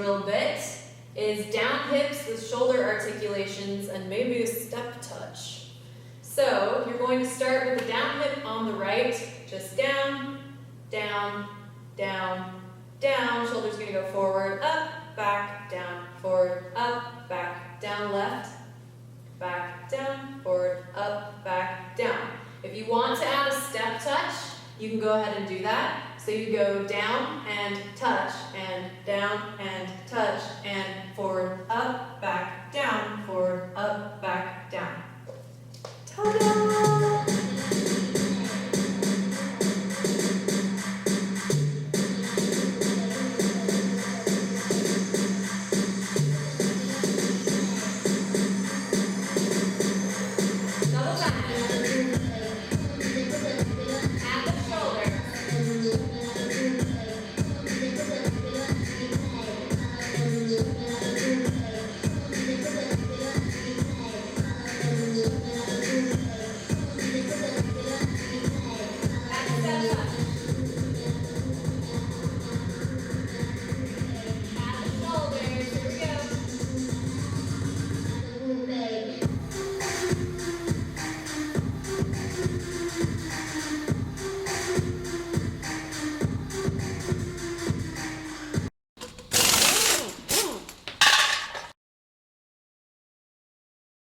drill bit is down hips with shoulder articulations and maybe a step touch. So you're going to start with the down hip on the right, just down, down, down, down. Shoulder's going to go forward, up, back, down, forward, up, back, down, left, back, down, forward, up, back, down. If you want to add a step touch, you can go ahead and do that. So you go down and touch, and down and touch, and forward, up, back, down, forward, up, back, down. Ta-da!